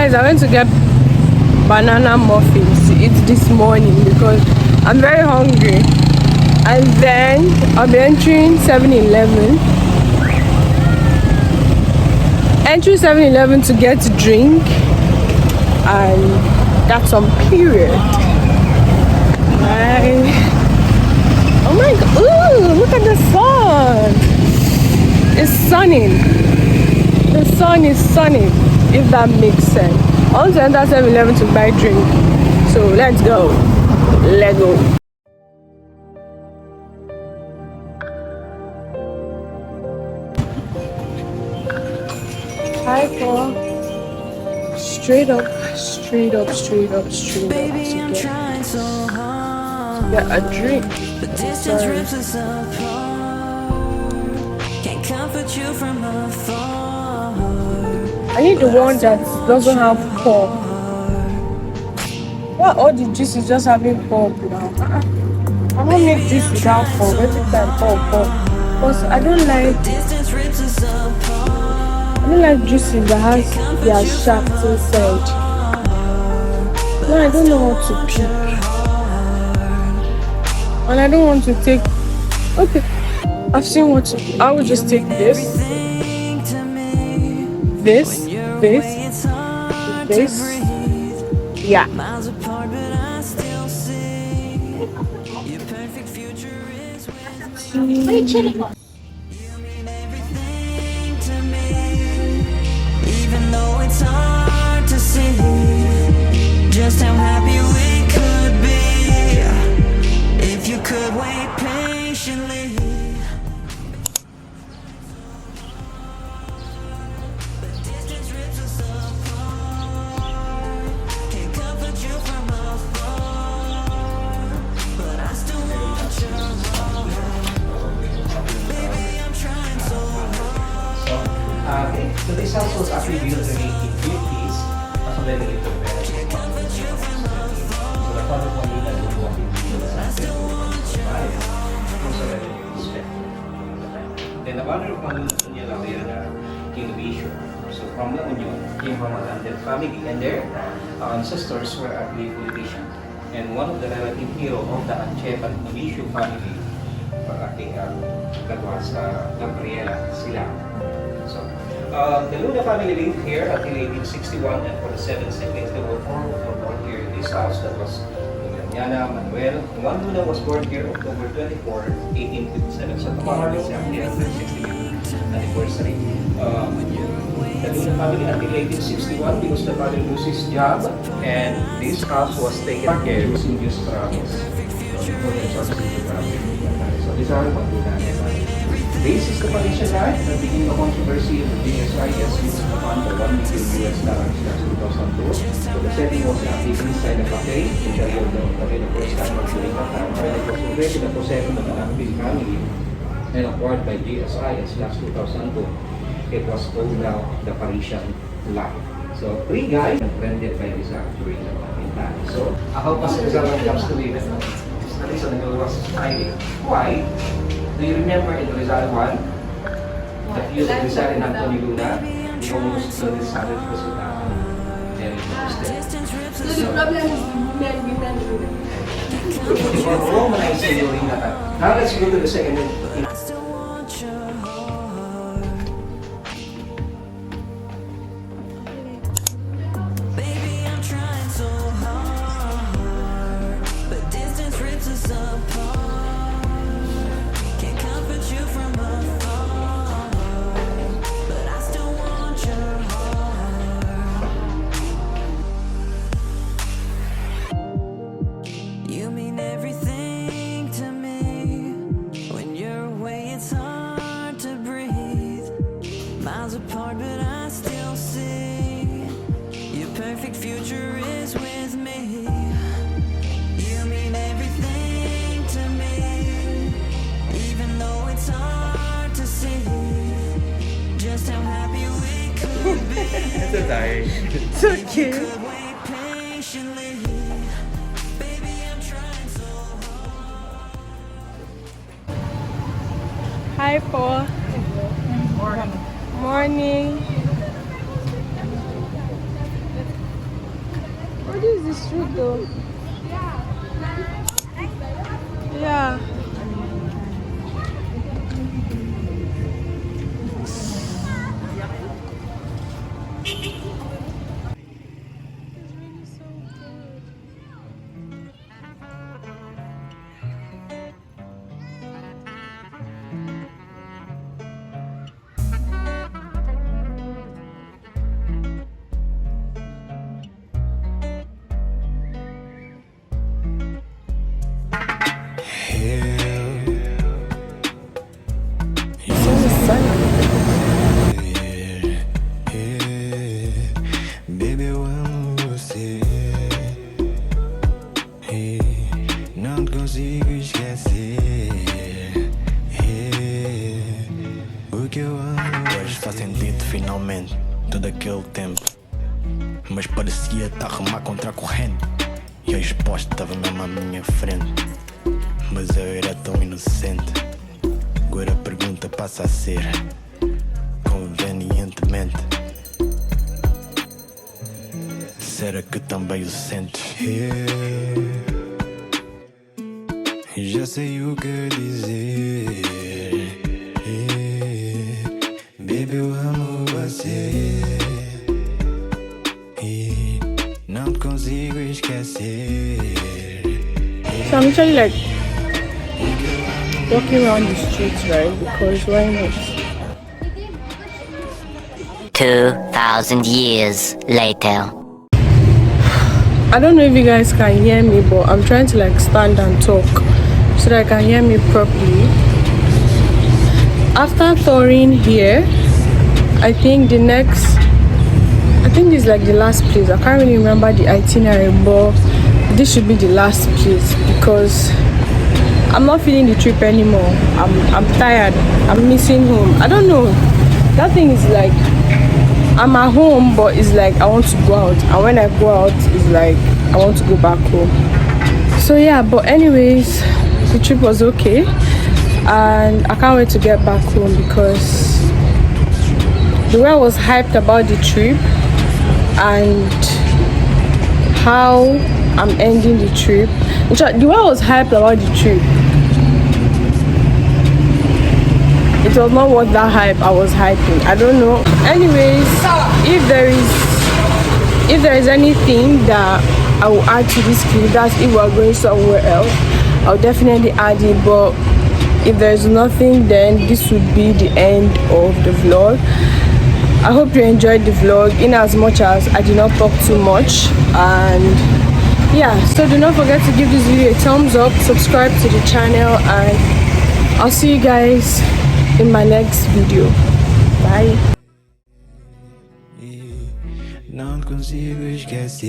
Guys, I went to get banana muffins to eat this morning because I'm very hungry. And then I'll be entering 7-Eleven. Entering 7-Eleven to get a drink and that's some period. Oh my god, ooh, look at the sun. It's sunning. The sun is sunny, if that makes sense. I want to enter 7-Eleven to buy drink. So let's go. Let's go. Hi, Paul. Straight up, straight up, straight up, straight up. Baby, I'm trying so hard. Get a drink. The distance rips us apart. Can't comfort you from afar. I need the one that doesn't have pulp. Why all the juice is just having pulp now? I won't make juice without pulp. Every time pulp. Because I don't like juices that has their shafts inside. No, I don't know how to pick. And I don't want to take. Okay, I've seen what to do. I will just take this. This. Yeah. What are you chilling on? Even though it's hard to see just how happy we could be if you could wait patiently. So this house was actually built in the 1850s as a very little bed. So the father one unit was walking into the sunset. Was already respect. Then the mother of one unit King Bishop. So from the Union came from a landed family, and their ancestors were actually politicians. And one of the relative hero of the Anchepan Bishop family were actually that was Gabriela sila. So, the Luna family lived here until 1861, and for the 7 siblings, there were 4 who were born here in this house. That was Yana, Manuel. One Luna was born here October 24, 1857. So tomorrow is actually the 60th anniversary. The Luna family until 1861 because the father lost his job, and this house was taken care of in just travels. So these are what Luna and this is the Malaysian line that became a controversy in the BSIS used to fund the $1 million last 2002. So the setting was actually inside a cafe in the Rio de the first time of doing that time. When it was already the possession of an Anpil family and acquired by GSIS last 2002, it was called now the Parisian line. So 3 guys rented by this during the time. So how was Rizal when it comes to it? The reason it was hiding. Why? Do you remember in Rizal 1? The feud of Rizal and Anthony Luna? They almost decided to was very interested. So the problem is women. They were romanizing during that time. Now let's go to the second. Apart, but I still see your perfect future is with me. You mean everything to me, even though it's hard to see just how happy we could be. It's okay. Could wait patiently. Baby, I'm trying so hard. Hi, Paul. Morning. What is this street though? Yeah. Baby, eu amo você. Não consigo esquecer. Porque eu amo. Hoje faz sentido finalmente todo aquele tempo. Mas parecia estar a remar contra a corrente. E a resposta estava mesmo à minha frente. Mas eu era tão inocente. Agora a pergunta passa a ser convenientemente. Será que também o sentes? Eu já sei o que dizer. Baby, eu amo você. Não te consigo esquecer. So I'm literally like walking around the streets, right? Because why not? 2,000 years later. I don't know if you guys can hear me, but I'm trying to like stand and talk so that I can hear me properly. After touring here, I think this is like the last place. I can't really remember the itinerary, but this should be the last place because I'm not feeling the trip anymore. I'm tired. I'm missing home. I don't know. That thing is like I'm at home, but it's like I want to go out, and when I go out, it's like I want to go back home. So yeah, but anyways, the trip was okay, and I can't wait to get back home because the way I was hyped about the trip and how I'm ending the trip. The way I was hyped about the trip, it was not worth that hype I was hyping. I don't know. Anyways, if there is anything that I will add to this clip, that's if we're going somewhere else, I'll definitely add it. But if there is nothing, then this would be the end of the vlog. I hope you enjoyed the vlog in as much as I did not talk too much. And yeah, so do not forget to give this video a thumbs up, subscribe to the channel, and I'll see you guys in my next video. Bye. Não consigo esquecer.